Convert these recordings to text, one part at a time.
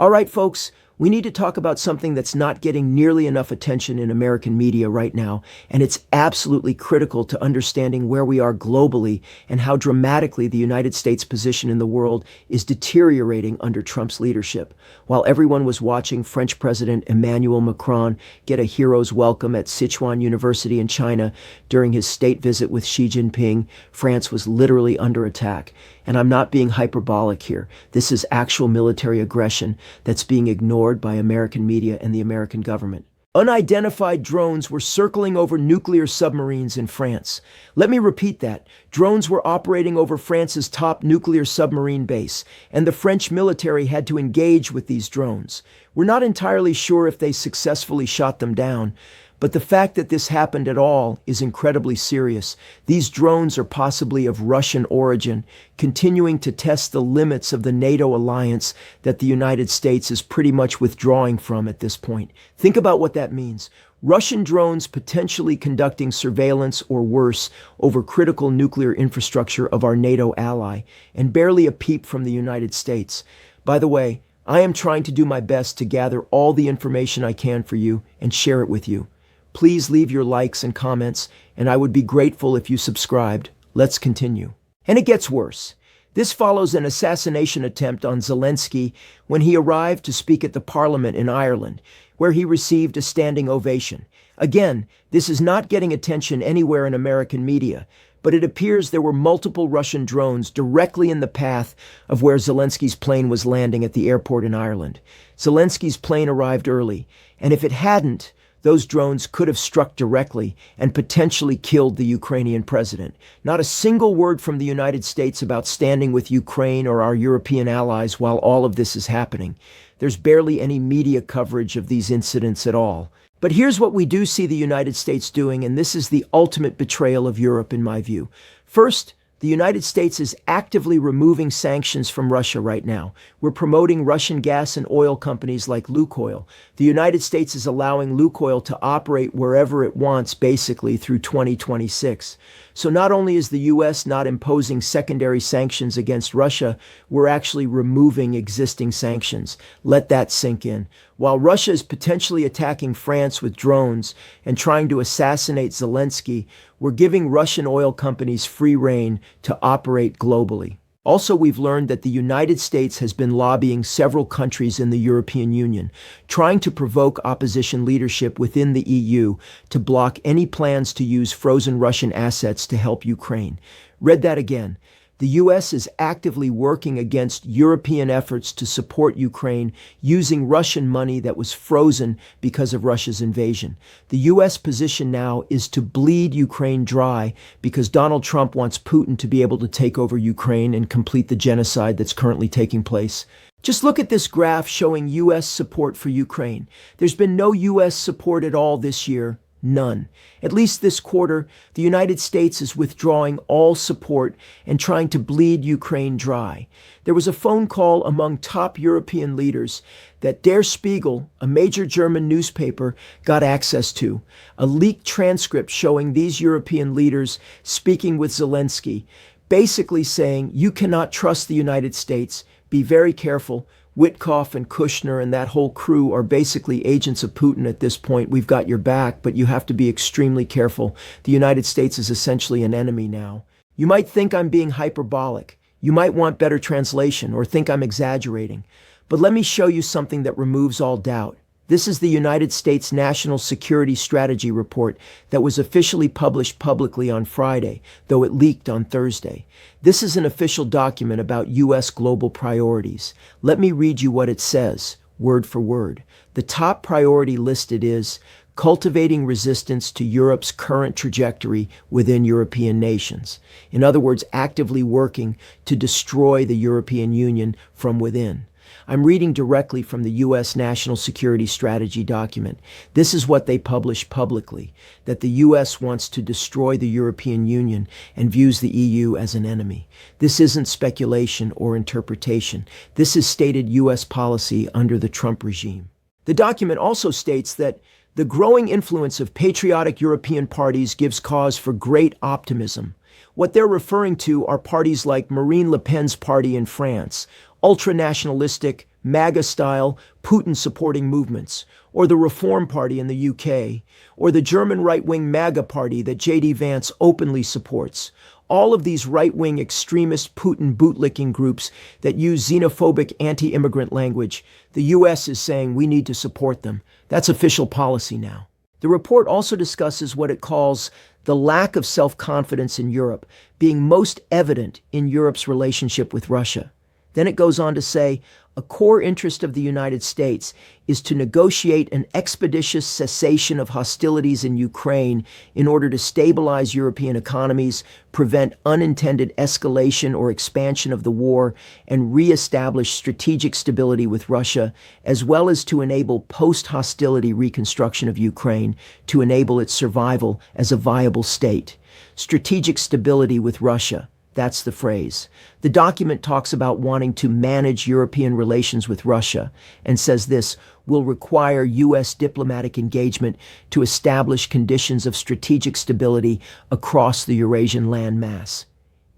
All right, folks, we need to talk about something that's not getting nearly enough attention in American media right now, and it's absolutely critical to understanding where we are globally and how dramatically the United States' position in the world is deteriorating under Trump's leadership. While everyone was watching French President Emmanuel Macron get a hero's welcome at Sichuan University in China during his state visit with Xi Jinping, France was literally under attack. And I'm not being hyperbolic here. This is actual military aggression that's being ignored by American media and the American government. Unidentified drones were circling over nuclear submarines in France. Let me repeat that. Drones were operating over France's top nuclear submarine base, and the French military had to engage with these drones. We're not entirely sure if they successfully shot them down, but the fact that this happened at all is incredibly serious. These drones are possibly of Russian origin, continuing to test the limits of the NATO alliance that the United States is pretty much withdrawing from at this point. Think about what that means. Russian drones potentially conducting surveillance or worse over critical nuclear infrastructure of our NATO ally, and barely a peep from the United States. By the way, I am trying to do my best to gather all the information I can for you and share it with you. Please leave your likes and comments, and I would be grateful if you subscribed. Let's continue. And it gets worse. This follows an assassination attempt on Zelensky when he arrived to speak at the parliament in Ireland, where he received a standing ovation. Again, this is not getting attention anywhere in American media, but it appears there were multiple Russian drones directly in the path of where Zelensky's plane was landing at the airport in Ireland. Zelensky's plane arrived early, and if it hadn't, those drones could have struck directly and potentially killed the Ukrainian president. Not a single word from the United States about standing with Ukraine or our European allies while all of this is happening. There's barely any media coverage of these incidents at all. But here's what we do see the United States doing, and this is the ultimate betrayal of Europe in my view. First, the United States is actively removing sanctions from Russia right now. We're promoting Russian gas and oil companies like Lukoil. The United States is allowing Lukoil to operate wherever it wants, basically, through 2026. So not only is the U.S. not imposing secondary sanctions against Russia, we're actually removing existing sanctions. Let that sink in. While Russia is potentially attacking France with drones and trying to assassinate Zelensky, we're giving Russian oil companies free rein to operate globally. Also, we've learned that the United States has been lobbying several countries in the European Union, trying to provoke opposition leadership within the EU to block any plans to use frozen Russian assets to help Ukraine. Read that again. The U.S. is actively working against European efforts to support Ukraine using Russian money that was frozen because of Russia's invasion. The U.S. position now is to bleed Ukraine dry because Donald Trump wants Putin to be able to take over Ukraine and complete the genocide that's currently taking place. Just look at this graph showing U.S. support for Ukraine. There's been no U.S. support at all this year. None. At least this quarter, the United States is withdrawing all support and trying to bleed Ukraine dry. There was a phone call among top European leaders that Der Spiegel, a major German newspaper, got access to. A leaked transcript showing these European leaders speaking with Zelensky, basically saying, "You cannot trust the United States. Be very careful. Witkoff and Kushner and that whole crew are basically agents of Putin at this point. We've got your back, but you have to be extremely careful. The United States is essentially an enemy now." You might think I'm being hyperbolic. You might want better translation or think I'm exaggerating. But let me show you something that removes all doubt. This is the United States National Security Strategy Report that was officially published publicly on Friday, though it leaked on Thursday. This is an official document about U.S. global priorities. Let me read you what it says, word for word. The top priority listed is cultivating resistance to Europe's current trajectory within European nations. In other words, actively working to destroy the European Union from within. I'm reading directly from the U.S. National Security Strategy document. This is what they published publicly, that the U.S. wants to destroy the European Union and views the EU as an enemy. This isn't speculation or interpretation. This is stated U.S. policy under the Trump regime. The document also states that the growing influence of patriotic European parties gives cause for great optimism. What they're referring to are parties like Marine Le Pen's party in France, ultra-nationalistic MAGA-style, Putin-supporting movements, or the Reform Party in the UK, or the German right-wing MAGA party that J.D. Vance openly supports. All of these right-wing extremist Putin bootlicking groups that use xenophobic anti-immigrant language, the U.S. is saying we need to support them. That's official policy now. The report also discusses what it calls the lack of self-confidence in Europe being most evident in Europe's relationship with Russia. Then it goes on to say, a core interest of the United States is to negotiate an expeditious cessation of hostilities in Ukraine in order to stabilize European economies, prevent unintended escalation or expansion of the war, and reestablish strategic stability with Russia, as well as to enable post-hostility reconstruction of Ukraine to enable its survival as a viable state. Strategic stability with Russia. That's the phrase. The document talks about wanting to manage European relations with Russia and says this will require U.S. diplomatic engagement to establish conditions of strategic stability across the Eurasian landmass.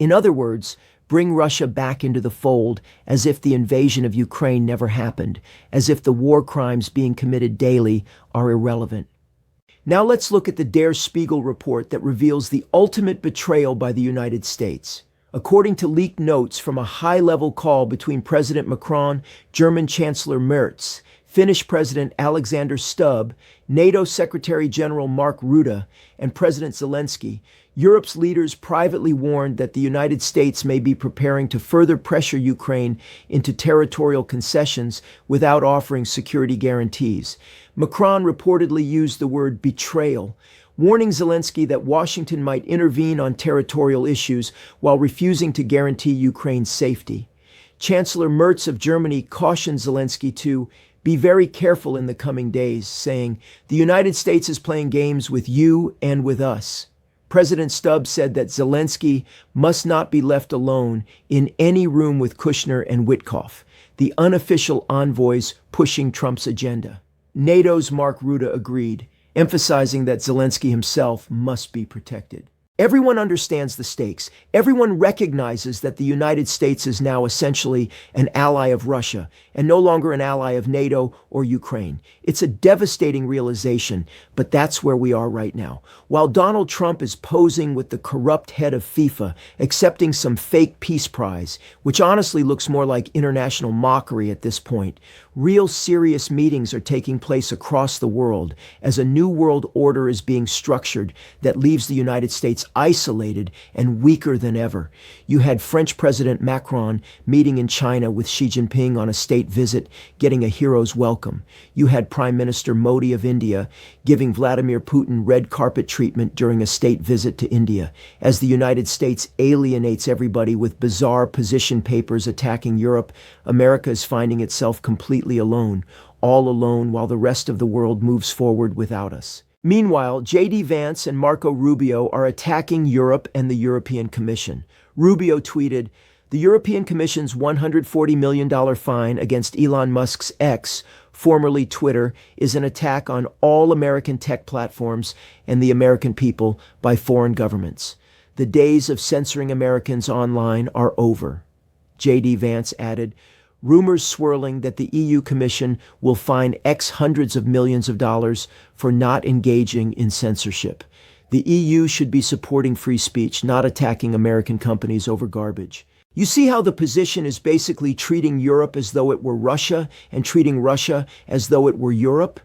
In other words, bring Russia back into the fold as if the invasion of Ukraine never happened, as if the war crimes being committed daily are irrelevant. Now let's look at the Der Spiegel report that reveals the ultimate betrayal by the United States. According to leaked notes from a high-level call between President Macron, German Chancellor Merz, Finnish President Alexander Stubb, NATO Secretary General Mark Rutte, and President Zelensky, Europe's leaders privately warned that the United States may be preparing to further pressure Ukraine into territorial concessions without offering security guarantees. Macron reportedly used the word betrayal, warning Zelensky that Washington might intervene on territorial issues while refusing to guarantee Ukraine's safety. Chancellor Merz of Germany cautioned Zelensky to be very careful in the coming days, saying, "The United States is playing games with you and with us." President Stubb said that Zelensky must not be left alone in any room with Kushner and Witkoff, the unofficial envoys pushing Trump's agenda. NATO's Mark Rutte agreed, emphasizing that Zelensky himself must be protected. Everyone understands the stakes. Everyone recognizes that the United States is now essentially an ally of Russia and no longer an ally of NATO or Ukraine. It's a devastating realization, but that's where we are right now. While Donald Trump is posing with the corrupt head of FIFA, accepting some fake peace prize, which honestly looks more like international mockery at this point, real serious meetings are taking place across the world as a new world order is being structured that leaves the United States isolated and weaker than ever. You had French President Macron meeting in China with Xi Jinping on a state visit, getting a hero's welcome. You had Prime Minister Modi of India giving Vladimir Putin red carpet treatment during a state visit to India, as the United States alienates everybody with bizarre position papers attacking Europe. America is finding itself completely alone, all alone while the rest of the world moves forward without us. Meanwhile, J.D. Vance and Marco Rubio are attacking Europe and the European Commission. Rubio tweeted, "The European Commission's $140 million fine against Elon Musk's X, formerly Twitter, is an attack on all American tech platforms and the American people by foreign governments. The days of censoring Americans online are over." J.D. Vance added, "Rumors swirling that the EU Commission will fine X hundreds of millions of dollars for not engaging in censorship. The EU should be supporting free speech, not attacking American companies over garbage." You see how the position is basically treating Europe as though it were Russia and treating Russia as though it were Europe?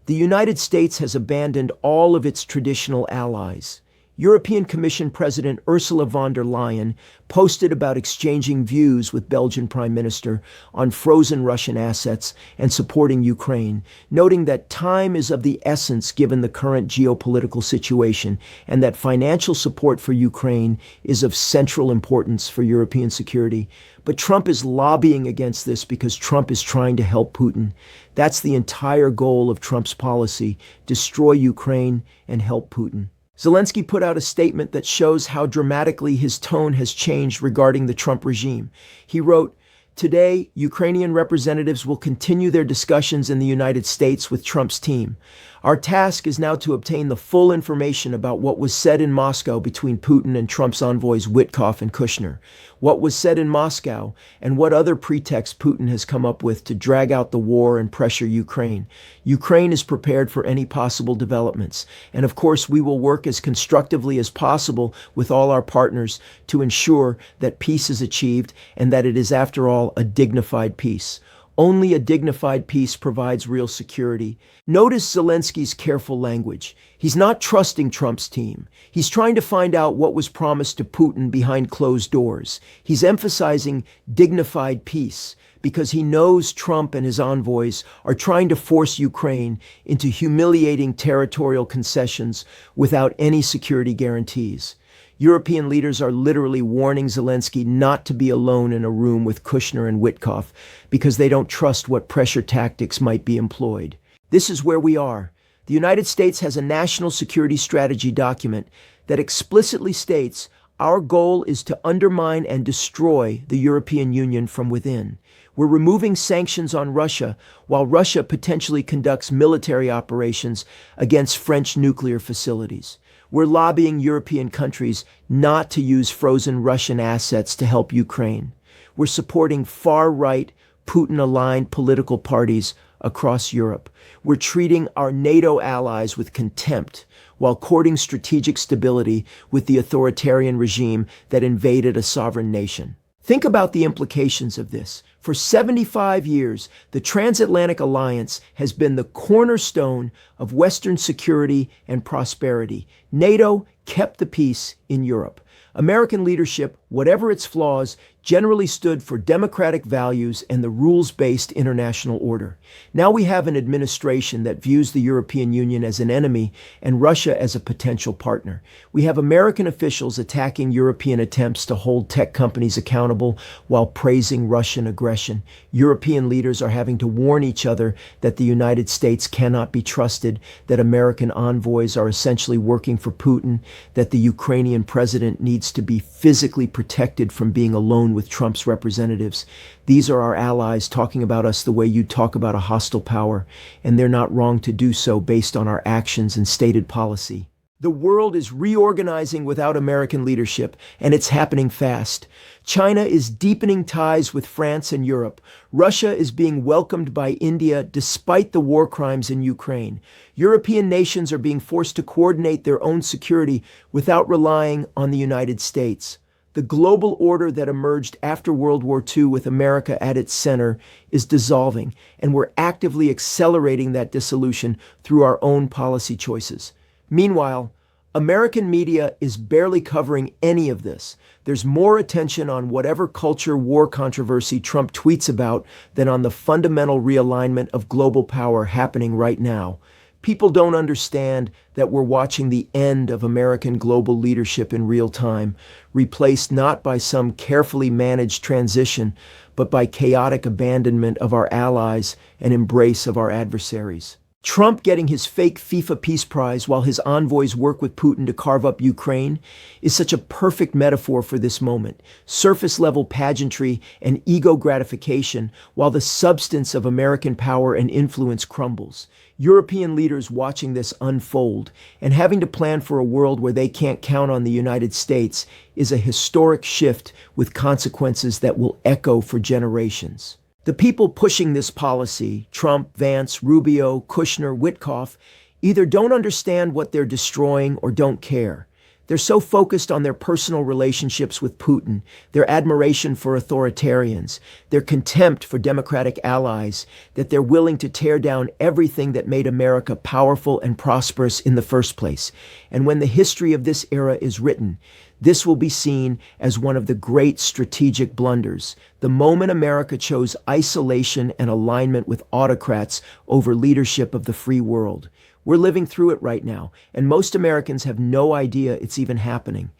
The United States has abandoned all of its traditional allies. European Commission President Ursula von der Leyen posted about exchanging views with Belgian Prime Minister on frozen Russian assets and supporting Ukraine, noting that time is of the essence given the current geopolitical situation and that financial support for Ukraine is of central importance for European security. But Trump is lobbying against this because Trump is trying to help Putin. That's the entire goal of Trump's policy: destroy Ukraine and help Putin. Zelensky put out a statement that shows how dramatically his tone has changed regarding the Trump regime. He wrote, Today, Ukrainian representatives will continue their discussions in the United States with Trump's team. Our task is now to obtain the full information about what was said in Moscow between Putin and Trump's envoys Witkoff and Kushner, what was said in Moscow, and what other pretext Putin has come up with to drag out the war and pressure Ukraine. Ukraine is prepared for any possible developments, and of course we will work as constructively as possible with all our partners to ensure that peace is achieved and that it is, after all, a dignified peace. Only a dignified peace provides real security. Notice Zelensky's careful language. He's not trusting Trump's team. He's trying to find out what was promised to Putin behind closed doors. He's emphasizing dignified peace because he knows Trump and his envoys are trying to force Ukraine into humiliating territorial concessions without any security guarantees. European leaders are literally warning Zelensky not to be alone in a room with Kushner and Witkoff because they don't trust what pressure tactics might be employed. This is where we are. The United States has a national security strategy document that explicitly states our goal is to undermine and destroy the European Union from within. We're removing sanctions on Russia while Russia potentially conducts military operations against French nuclear facilities. We're lobbying European countries not to use frozen Russian assets to help Ukraine. We're supporting far-right, Putin-aligned political parties across Europe. We're treating our NATO allies with contempt while courting strategic stability with the authoritarian regime that invaded a sovereign nation. Think about the implications of this. For 75 years, the transatlantic alliance has been the cornerstone of Western security and prosperity. NATO kept the peace in Europe. American leadership, whatever its flaws, generally stood for democratic values and the rules-based international order. Now we have an administration that views the European Union as an enemy and Russia as a potential partner. We have American officials attacking European attempts to hold tech companies accountable while praising Russian aggression. European leaders are having to warn each other that the United States cannot be trusted, that American envoys are essentially working for Putin, that the Ukrainian president needs to be physically protected from being alone with Trump's representatives. These are our allies talking about us the way you talk about a hostile power, and they're not wrong to do so based on our actions and stated policy. The world is reorganizing without American leadership, and it's happening fast. China is deepening ties with France and Europe. Russia is being welcomed by India despite the war crimes in Ukraine. European nations are being forced to coordinate their own security without relying on the United States. The global order that emerged after World War II with America at its center is dissolving, and we're actively accelerating that dissolution through our own policy choices. Meanwhile, American media is barely covering any of this. There's more attention on whatever culture war controversy Trump tweets about than on the fundamental realignment of global power happening right now. People don't understand that we're watching the end of American global leadership in real time, replaced not by some carefully managed transition, but by chaotic abandonment of our allies and embrace of our adversaries. Trump getting his fake FIFA Peace Prize while his envoys work with Putin to carve up Ukraine is such a perfect metaphor for this moment. Surface-level pageantry and ego gratification while the substance of American power and influence crumbles. European leaders watching this unfold and having to plan for a world where they can't count on the United States is a historic shift with consequences that will echo for generations. The people pushing this policy, Trump, Vance, Rubio, Kushner, Witkoff, either don't understand what they're destroying or don't care. They're so focused on their personal relationships with Putin, their admiration for authoritarians, their contempt for democratic allies, that they're willing to tear down everything that made America powerful and prosperous in the first place. And when the history of this era is written, this will be seen as one of the great strategic blunders, the moment America chose isolation and alignment with autocrats over leadership of the free world. We're living through it right now, and most Americans have no idea it's even happening.